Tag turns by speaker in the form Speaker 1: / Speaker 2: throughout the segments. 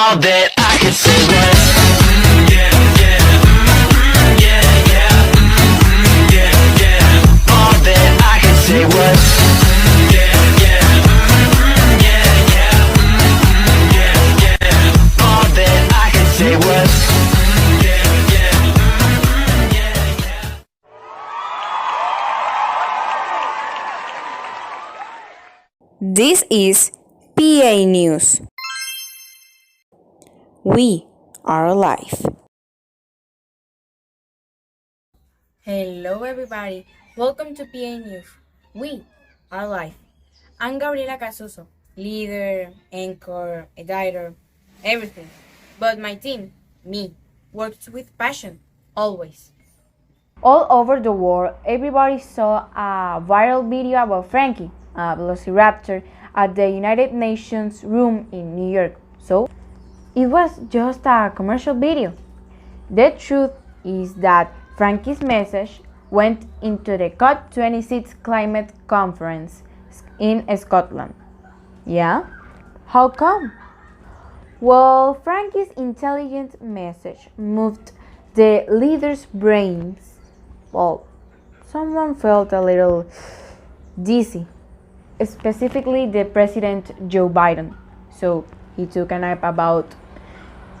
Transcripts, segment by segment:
Speaker 1: All that I could say was all that I could say was all that I could say was
Speaker 2: This is PA News. We are alive.
Speaker 3: Hello everybody, welcome to PA News. We are live. I'm Gabriela Casuso, leader, anchor, editor, everything. But my team, me, works with passion, always.
Speaker 4: All over the world, everybody saw a viral video about Frankie, a velociraptor, at the United Nations room in New York. So, it was just a commercial video. The truth is that Frankie's message went into the COP26 climate conference in Scotland. Yeah? How come? Well, Frankie's intelligent message moved the leaders' brains. Well, someone felt a little dizzy, specifically the President Joe Biden. So he took a nap about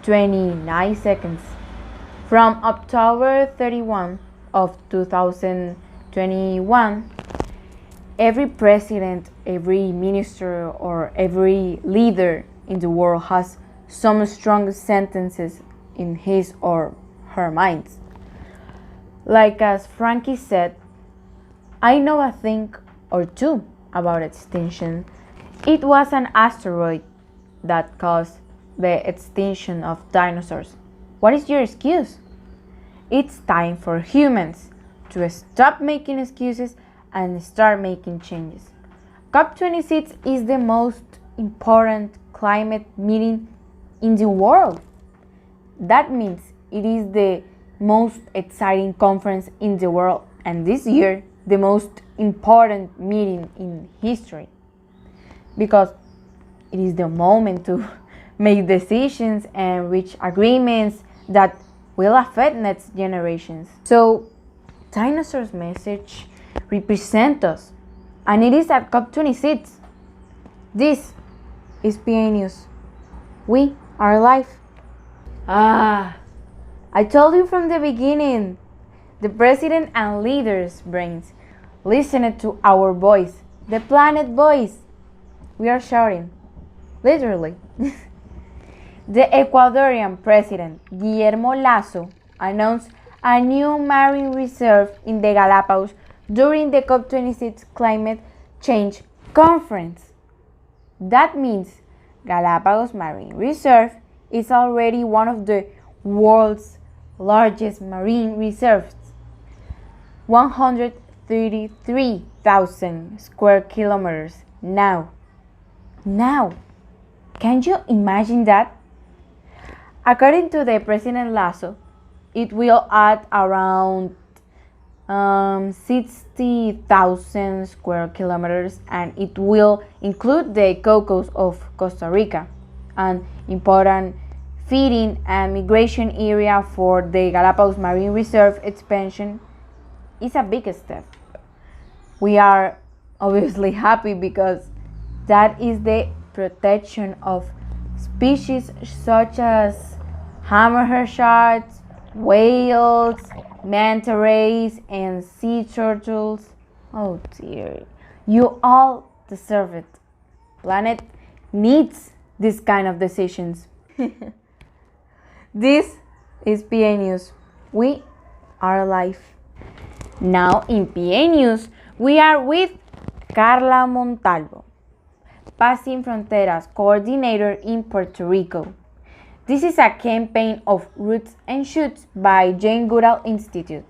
Speaker 4: 29 seconds. From October 31 of 2021, every president, every minister, or every leader in the world has some strong sentences in his or her minds. Like as Frankie said, I know a thing or two about extinction. It was an asteroid that caused the extinction of dinosaurs. What is your excuse? It's time for humans to stop making excuses and start making changes. COP26 is the most important climate meeting in the world. That means it is the most exciting conference in the world, and this year the most important meeting in history, because it is the moment to make decisions and reach agreements that will affect next generations. So dinosaurs' message represents us, and it is at COP26. This is PA News. We are alive. I told you from the beginning, the president and leaders' brains listened to our voice, the planet voice. We are shouting, literally. The Ecuadorian president, Guillermo Lasso, announced a new marine reserve in the Galapagos during the COP26 climate change conference. That means Galapagos Marine Reserve is already one of the world's largest marine reserves. 133,000 square kilometers now. Can you imagine that? According to the President Lasso, it will add around 60,000 square kilometers, and it will include the Cocos of Costa Rica, an important feeding and migration area for the Galapagos Marine Reserve. Expansion is a big step. We are obviously happy because that is the protection of species such as hammerhead sharks, whales, manta rays, and sea turtles. Oh dear, you all deserve it. Planet needs this kind of decisions. This is PA News. We are alive. Now in PA News, we are with Carla Montalvo, Passing Fronteras Coordinator in Puerto Rico. This is a campaign of Roots and Shoots by Jane Goodall Institute.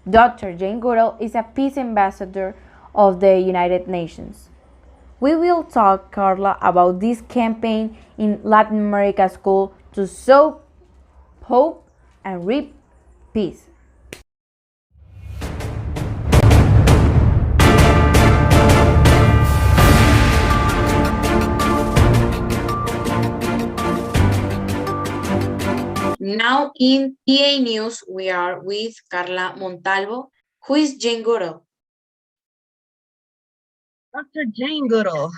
Speaker 4: Dr. Jane Goodall is a peace ambassador of the United Nations. We will talk, Carla, about this campaign in Latin America school to sow hope and reap peace. now in PA News, we are with Carla Montalvo, who is Jane Goodall.
Speaker 5: Dr. Jane Goodall.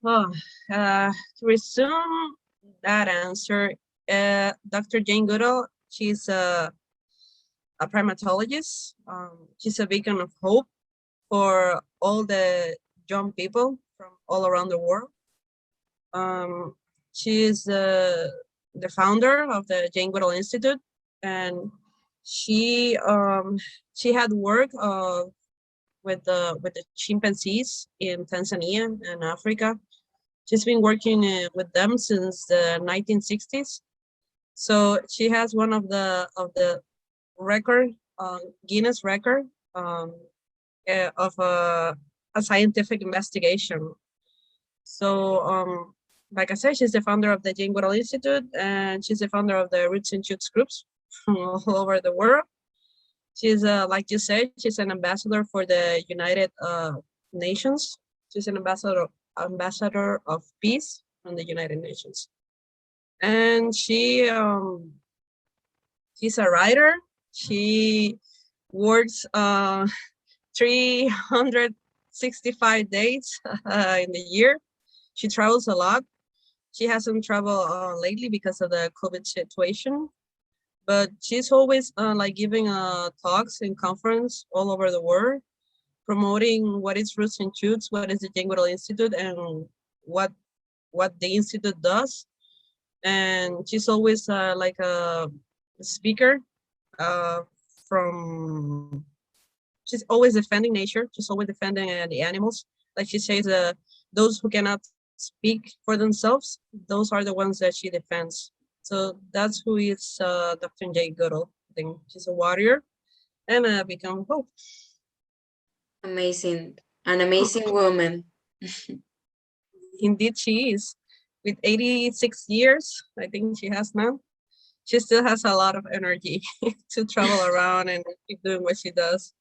Speaker 5: Oh, to resume that answer, Dr. Jane Goodall, she's a primatologist. She's a beacon of hope for all the young people from all around the world. She is the founder of the Jane Goodall Institute, and she had work with the chimpanzees in Tanzania and Africa. She's been working with them since the 1960s. So she has one of the record, Guinness record of a scientific investigation. So like I said, she's the founder of the Jane Goodall Institute, and she's the founder of the Roots and Shoots groups from all over the world. She's, like you said, she's an ambassador for the United Nations. She's an ambassador of peace from the United Nations. And she's a writer. She works 365 days in the year. She travels a lot. She hasn't traveled lately because of the COVID situation, but she's always like giving talks and conference all over the world, promoting what is Roots and Shoots, what is the Jane Goodall Institute, and what the institute does. And she's always like a speaker from. She's always defending nature. She's always defending the animals. Like she says, those who cannot speak for themselves, those are the ones that she defends. So that's who is Dr. Jane Goodall. I think she's a warrior and a beacon of hope.
Speaker 4: Amazing, an amazing woman.
Speaker 5: Indeed, she is. With 86 years, I think she has now. She still has a lot of energy to travel around and keep doing what she does.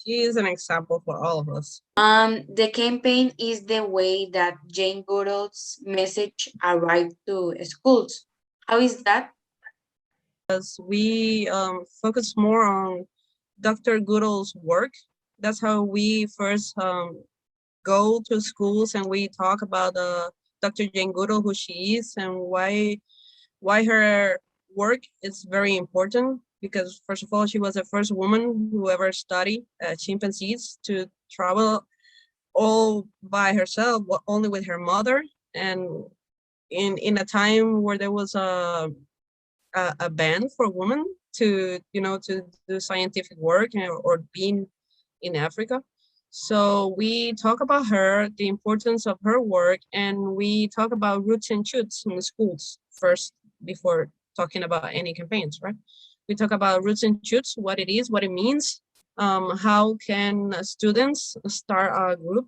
Speaker 5: She is an example for all of us.
Speaker 4: The campaign is the way that Jane Goodall's message arrived to schools. How is that?
Speaker 5: Because we focus more on Dr. Goodall's work. That's how we first go to schools and we talk about Dr. Jane Goodall, who she is, and why her work is very important. Because first of all, she was the first woman who ever studied chimpanzees to travel all by herself, only with her mother, and in a time where there was a ban for women to to do scientific work or being in Africa. So we talk about her, the importance of her work, and we talk about Roots and Shoots in the schools first before talking about any campaigns, right? We talk about Roots and Shoots, what it is, what it means, how can students start a group,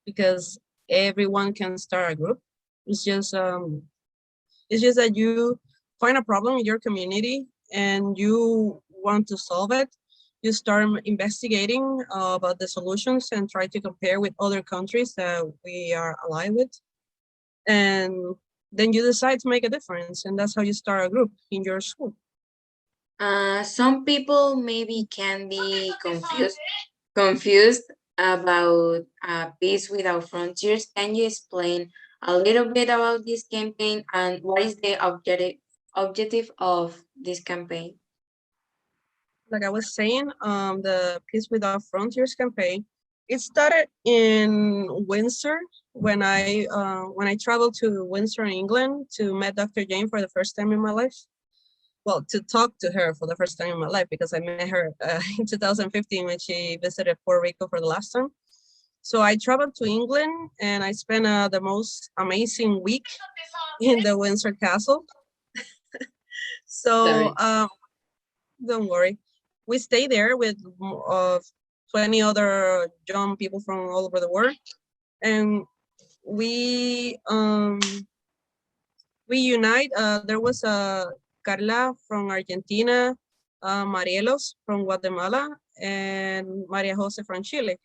Speaker 5: because everyone can start a group. It's just that you find a problem in your community and you want to solve it. You start investigating about the solutions and try to compare with other countries that we are allied with. And then you decide to make a difference. And that's how you start a group in your school.
Speaker 4: Some people maybe can be confused about Peace Without Frontiers. Can you explain a little bit about this campaign and what is the objective of this campaign?
Speaker 5: Like I was saying, the Peace Without Frontiers campaign, it started in Windsor when I traveled to Windsor, England, to meet Dr. Jane for the first time in my life. Well, to talk to her for the first time in my life, because I met her in 2015 when she visited Puerto Rico for the last time. So I traveled to England and I spent the most amazing week in the Windsor Castle. So don't worry. We stayed there with 20 other young people from all over the world, and we unite. There was Carla from Argentina, Marielos from Guatemala, and Maria Jose from Chile.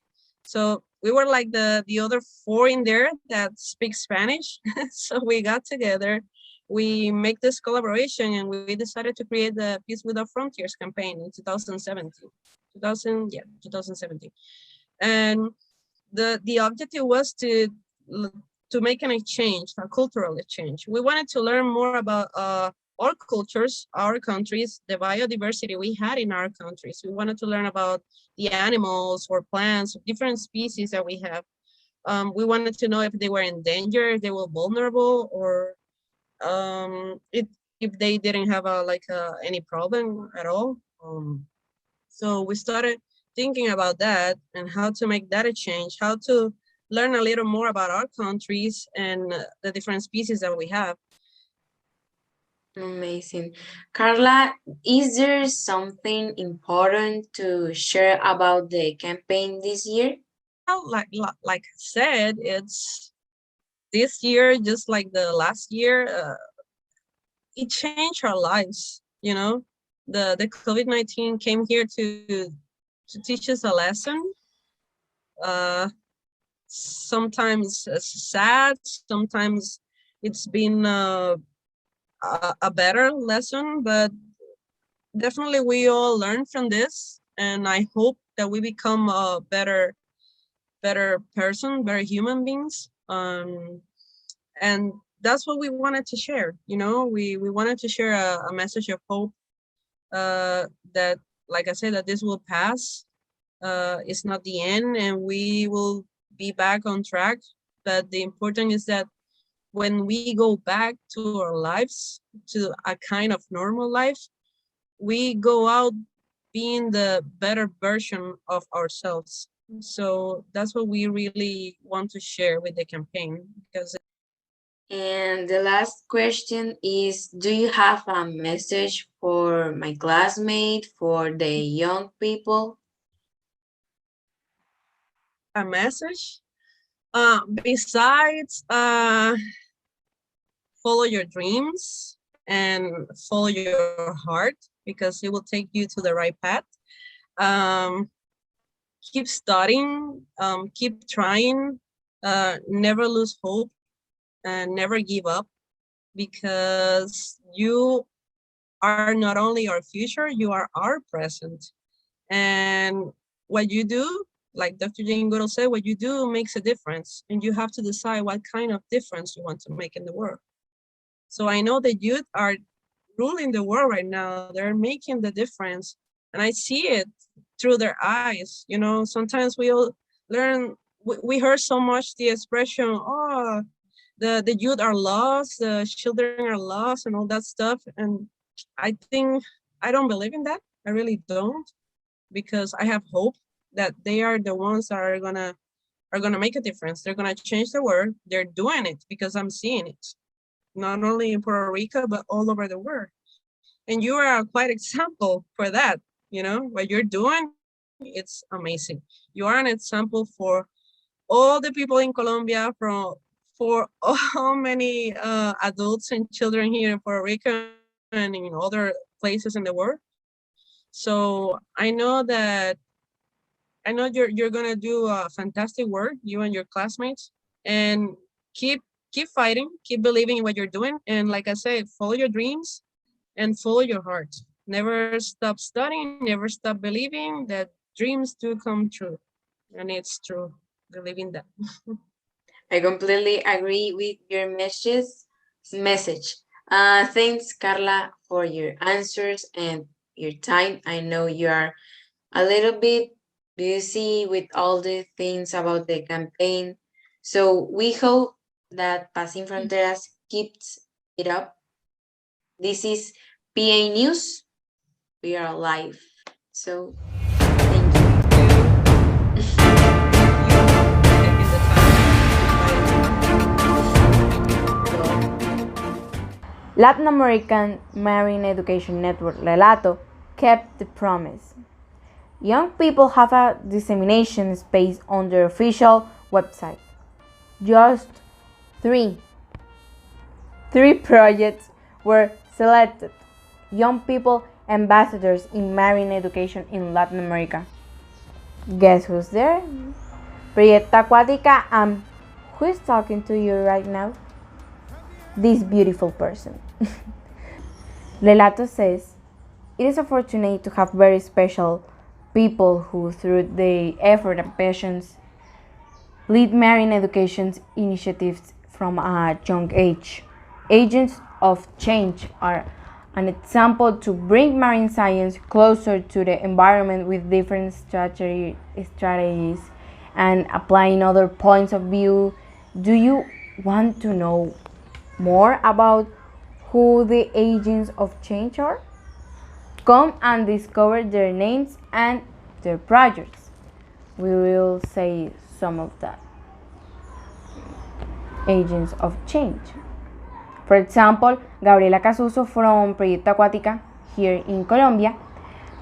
Speaker 5: So we were like the other four in there that speak Spanish. So we got together, we make this collaboration, and we decided to create the Peace Without Frontiers campaign in 2017. 2017. And the objective was to make an exchange, a cultural exchange. We wanted to learn more about our cultures, our countries, the biodiversity we had in our countries. We wanted to learn about the animals or plants, different species that we have. We wanted to know if they were in danger, if they were vulnerable, or if they didn't have any problem at all. So we started thinking about that and how to make that a change, how to learn a little more about our countries and the different species that we have.
Speaker 4: Amazing. Carla, is there something important to share about the campaign this year?
Speaker 5: Well, like I said, it's this year, just like the last year, it changed our lives. You know, the COVID-19 came here to teach us a lesson. Sometimes sad, sometimes it's been a better lesson, but definitely we all learn from this, and I hope that we become a better person, better human beings. And that's what we wanted to share. You know, we wanted to share a message of hope, that, like I said, that this will pass. It's not the end, and we will be back on track. But the important is that when we go back to our lives, to a kind of normal life, we go out being the better version of ourselves. So that's what we really want to share with the campaign. Because
Speaker 4: And the last question is, do you have a message for my classmate, for the young people?
Speaker 5: a message, besides follow your dreams and follow your heart, because it will take you to the right path. Keep studying, keep trying, never lose hope, and never give up, because you are not only our future, you are our present. And what you do, like Dr. Jane Goodall said, what you do makes a difference, and you have to decide what kind of difference you want to make in the world. So I know the youth are ruling the world right now. They're making the difference, and I see it through their eyes. You know, sometimes we all learn, we heard so much the expression, oh, the youth are lost, the children are lost, and all that stuff. And I think, I don't believe in that. I really don't, because I have hope that they are the ones that are gonna make a difference. They're gonna change the world. They're doing it, because I'm seeing it, not only in Puerto Rico, but all over the world. And you are a quite example for that. You know, what you're doing, it's amazing. You are an example for all the people in Colombia, for all many adults and children here in Puerto Rico and in other places in the world. So I know you're gonna do a fantastic work, you and your classmates, and keep fighting, keep believing in what you're doing, and like I said, follow your dreams and follow your heart. Never stop studying, never stop believing that dreams do come true, and it's true. Believe in that.
Speaker 4: I completely agree with your message. Thanks, Carla, for your answers and your time. I know you are a little bit busy with all the things about the campaign. So we hope that Passing Fronteras keeps it up. This is PA News. We are live. So thank you.
Speaker 5: Taking the time.
Speaker 4: Latin American Marine Education Network, LELATO, kept the promise. Young people have a dissemination space on their official website. Just three projects were selected. Young people ambassadors in marine education in Latin America. Guess who's there? Proyecto Aquatica, who is talking to you right now? This beautiful person. Lelato says, it is unfortunate to have very special people who, through their effort and passions, lead marine education initiatives from a young age. Agents of change are an example to bring marine science closer to the environment with different strategies and applying other points of view. Do you want to know more about who the agents of change are? Come and discover their names and their projects. We will say some of the agents of change. For example, Gabriela Casuso from Proyecto Aquática here in Colombia,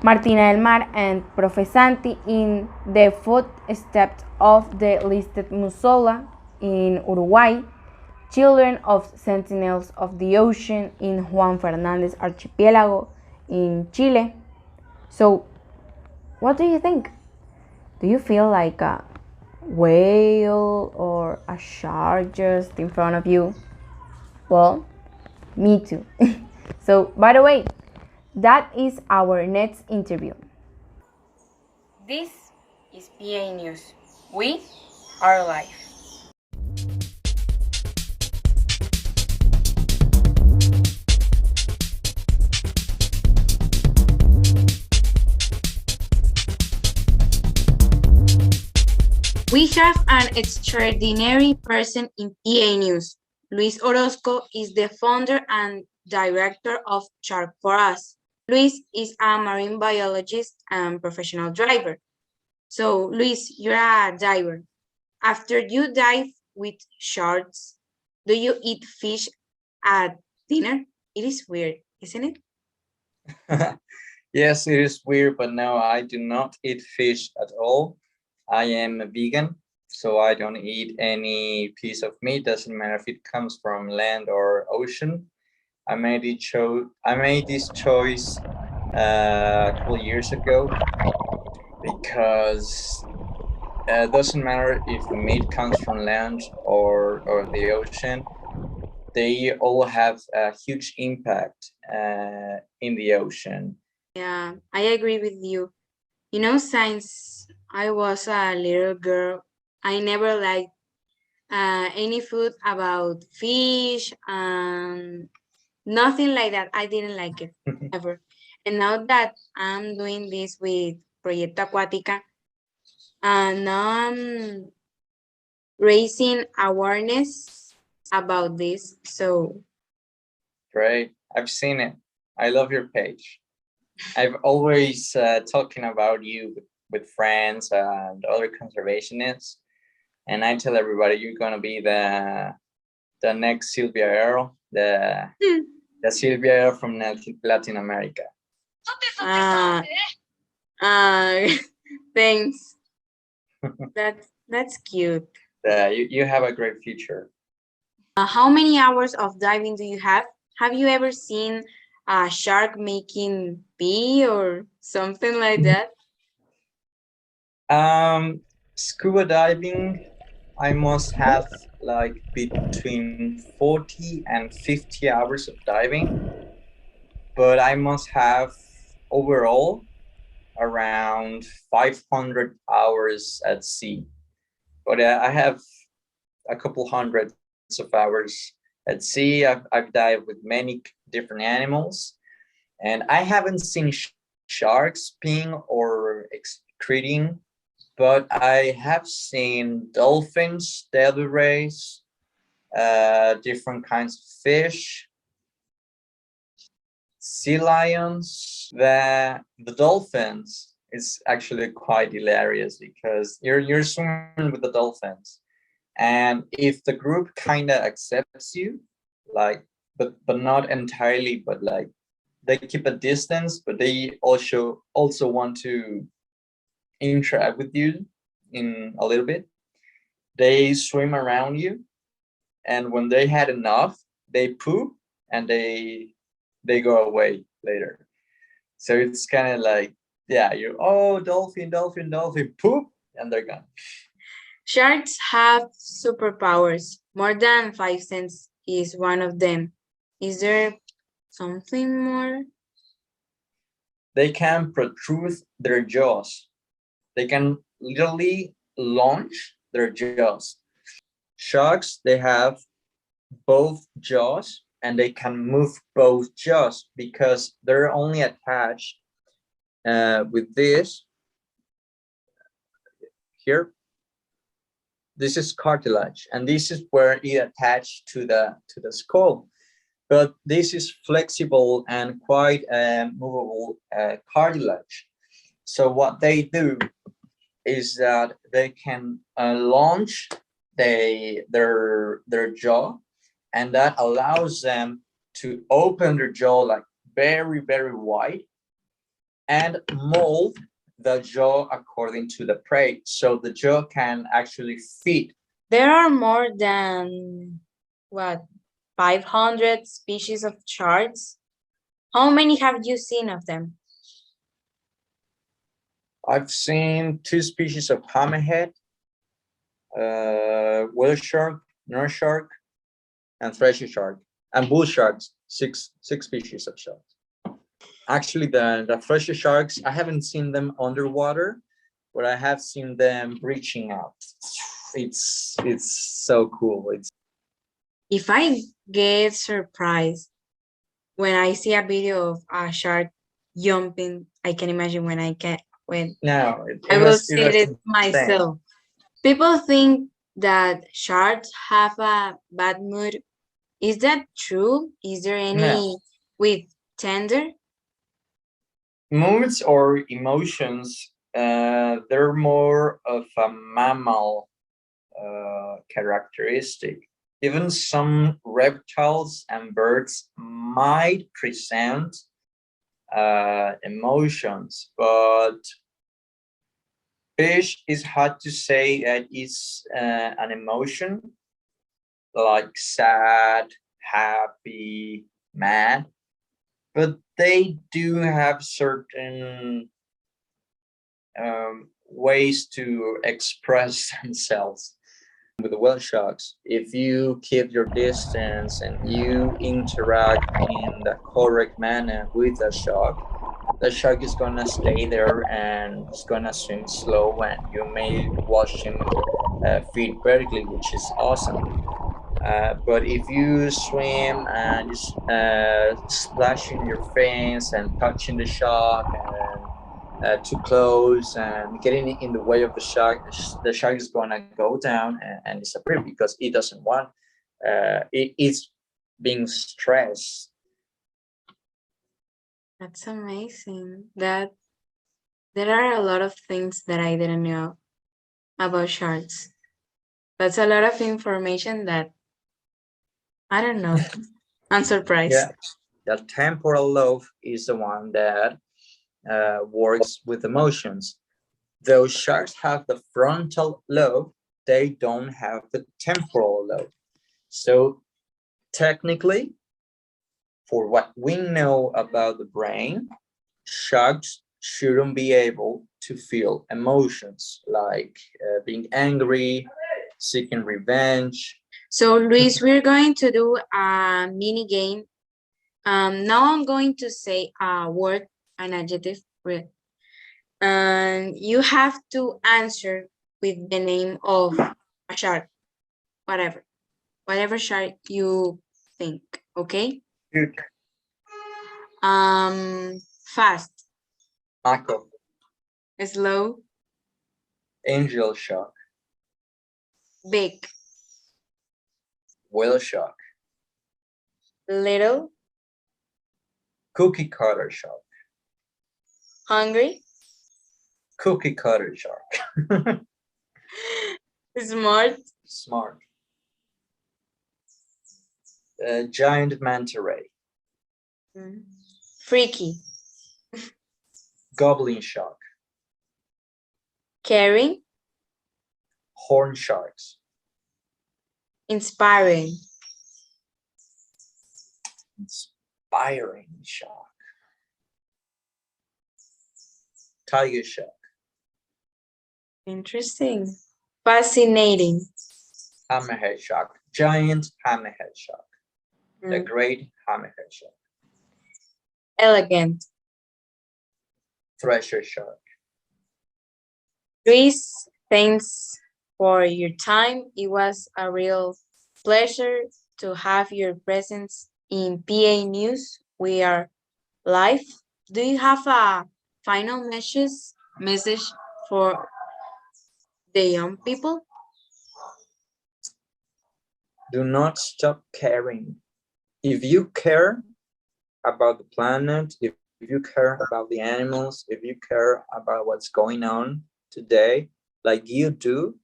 Speaker 4: Martina del Mar and Profe Santi in the footsteps of the listed Musola in Uruguay, Children of Sentinels of the Ocean in Juan Fernandez Archipelago in Chile. So, what do you think? Do you feel like a whale or a shark just in front of you? Well, me too. So, by the way, that is our next interview.
Speaker 3: This is PA News. We are live. We have an extraordinary person in PA News. Luis Orozco is the founder and director of Shark for Us. Luis is a marine biologist and professional diver. So, Luis, you're a diver. After you dive with sharks, do you eat fish at dinner? It is weird, isn't it?
Speaker 6: Yes, it is weird, but no, I do not eat fish at all. I am a vegan, so I don't eat any piece of meat. Doesn't matter if it comes from land or ocean. I made this choice a couple years ago because it doesn't matter if the meat comes from land or the ocean. They all have a huge impact in the ocean.
Speaker 3: Yeah, I agree with you. You know, since I was a little girl, I never liked any food about fish and nothing like that. I didn't like it ever. And now that I'm doing this with Proyecto Aquática, now I'm raising awareness about this. So
Speaker 6: Great, I've seen it. I love your page. I've always talking about you with friends and other conservationists, and I tell everybody you're gonna be the next Sylvia Earle, the Sylvia Earle from Latin America.
Speaker 3: Thanks. That's cute.
Speaker 6: You have a great future.
Speaker 3: How many hours of diving do you have? Have you ever seen a shark making pee or something like that?
Speaker 6: Scuba diving, I must have like between 40 and 50 hours of diving, but I must have overall around 500 hours at sea. But I have a couple hundreds of hours at sea. I've dived with many different animals, and I haven't seen sharks peeing or excreting, but I have seen dolphins, devil rays, different kinds of fish, sea lions. The dolphins is actually quite hilarious because you're swimming with the dolphins, and if the group kind of accepts you, like, but not entirely, but like they keep a distance, but they also want to interact with you in a little bit, they swim around you, and when they had enough, they poop and they go away later. So it's kind of like, yeah, you, oh, dolphin, poop, and they're gone.
Speaker 3: Sharks have superpowers. More than 5 cents is one of them. Is there something more?
Speaker 6: They can protrude their jaws. They can literally launch their jaws. Sharks, they have both jaws and they can move both jaws because they're only attached with this here. This is cartilage, and this is where it attached to the skull. But this is flexible and quite movable cartilage. So what they do is that they can launch their jaw, and that allows them to open their jaw like very, very wide and mold the jaw according to the prey. So the jaw can actually fit.
Speaker 3: There are more than, what, 500 species of sharks? How many have you seen of them?
Speaker 6: I've seen 2 species of hammerhead, whale shark, nurse shark, and thresher shark, and bull sharks, six species of sharks. Actually, the thresher sharks, I haven't seen them underwater, but I have seen them reaching out. It's so cool.
Speaker 3: If I get surprised when I see a video of a shark jumping, I can imagine when I will see it myself. People think that sharks have a bad mood. Is that true? Is there any with tender?
Speaker 6: Moods or emotions, they're more of a mammal characteristic. Even some reptiles and birds might present emotions, but fish is hard to say that it's an emotion like sad, happy, mad, but they do have certain ways to express themselves. With the whale sharks, if you keep your distance and you interact in the correct manner with the shark is gonna stay there and it's gonna swim slow, and you may watch him feed vertically, which is awesome. But if you swim and just splashing your fins and touching the shark and too close and getting in the way of the shark is gonna go down and disappear because it doesn't want. It is being stressed.
Speaker 3: That's amazing. That there are a lot of things that I didn't know about sharks. That's a lot of information that I don't know. I'm surprised.
Speaker 6: Yeah, the temporal lobe is the one that works with emotions. Those sharks have the frontal lobe, they don't have the temporal lobe. So technically, for what we know about the brain, sharks shouldn't be able to feel emotions like being angry, seeking revenge.
Speaker 3: So, Luis, we're going to do a mini game. Now I'm going to say a word, an adjective, and you have to answer with the name of a shark, whatever shark you think. Okay.
Speaker 6: Good.
Speaker 3: Fast,
Speaker 6: Mako,
Speaker 3: slow,
Speaker 6: angel shark,
Speaker 3: big,
Speaker 6: whale shark,
Speaker 3: little,
Speaker 6: cookie cutter shark,
Speaker 3: hungry,
Speaker 6: cookie cutter shark,
Speaker 3: smart,
Speaker 6: smart, giant manta ray,
Speaker 3: freaky,
Speaker 6: goblin shark,
Speaker 3: caring,
Speaker 6: horn sharks,
Speaker 3: inspiring,
Speaker 6: inspiring shark, tiger shark,
Speaker 3: interesting. Fascinating.
Speaker 6: Hammerhead shark. Giant hammerhead shark. The
Speaker 3: Mm.
Speaker 6: great hammerhead shark.
Speaker 3: Elegant.
Speaker 6: Treasure shark.
Speaker 3: Chris, thanks for your time. It was a real pleasure to have your presence in PA News. We are live. Do you have a final message for the young people?
Speaker 6: Do not stop caring. If you care about the planet, if you care about the animals, if you care about what's going on today, like you do,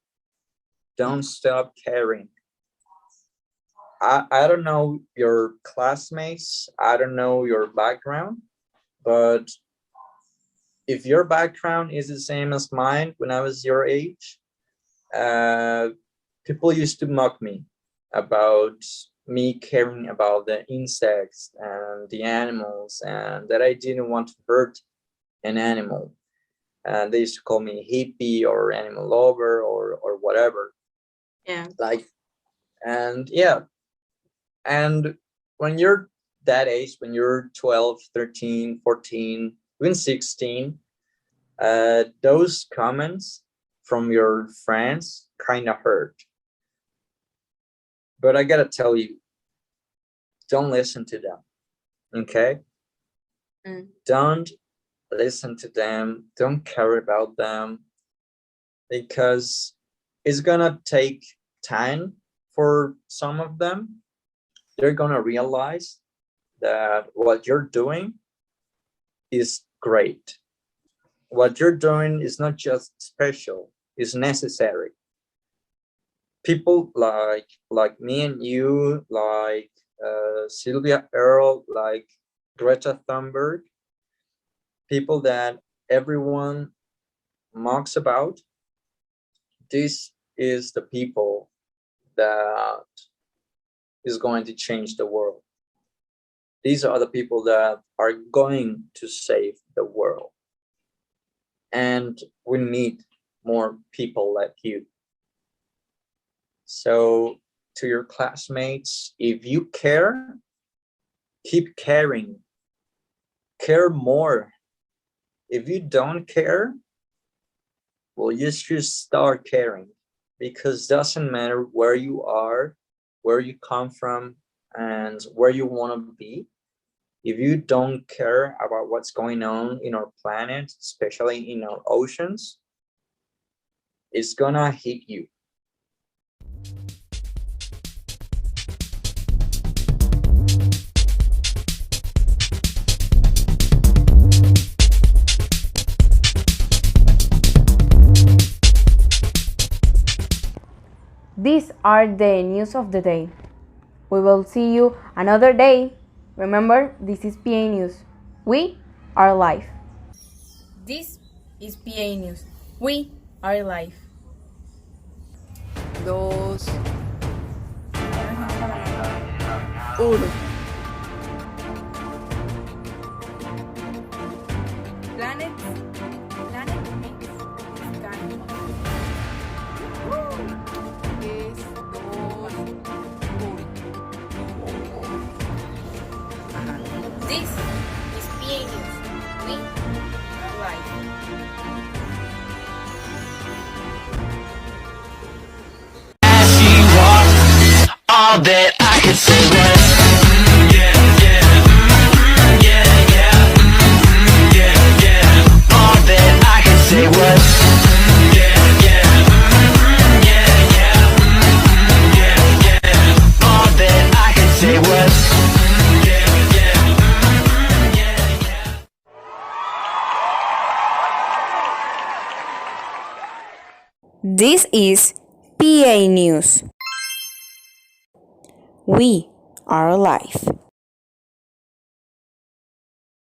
Speaker 6: don't stop caring. I don't know your classmates, I don't know your background, but if your background is the same as mine when I was your age, people used to mock me about me caring about the insects and the animals, and that I didn't want to hurt an animal. And they used to call me hippie or animal lover or whatever.
Speaker 3: Yeah.
Speaker 6: Like, and yeah. And when you're that age, when you're 12, 13, 14, even 16, those comments from your friends kind of hurt. But I gotta tell you, don't listen to them, okay?
Speaker 3: Mm.
Speaker 6: Don't listen to them, don't care about them, because it's gonna take time for some of them. They're gonna realize that what you're doing is great. What you're doing is not just special, it's necessary. People like me and you, like Sylvia Earle, like Greta Thunberg, people that everyone mocks about, this is the people that is going to change the world. These are the people that are going to save the world. And we need more people like you. So to your classmates, if you care, keep caring. Care more. If you don't care, well, you should start caring, because it doesn't matter where you are, where you come from, and where you want to be. If you don't care about what's going on in our planet, especially in our oceans, it's gonna hit you.
Speaker 4: These are the news of the day. We will see you another day. Remember, this is PA News. We are live.
Speaker 3: This is PA News. We are live.
Speaker 7: Dos, uno.
Speaker 3: Planet makes sky.
Speaker 7: Tres, dos, uno. Ajá.
Speaker 3: This is PA News. We are live.
Speaker 1: As you walked, all that I could say was, yeah, yeah, yeah, yeah, yeah, yeah. All that I could say was, yeah, yeah, yeah, yeah, yeah, yeah. All that I could say was, yeah, yeah, yeah, yeah.
Speaker 2: This is PA News. We are live.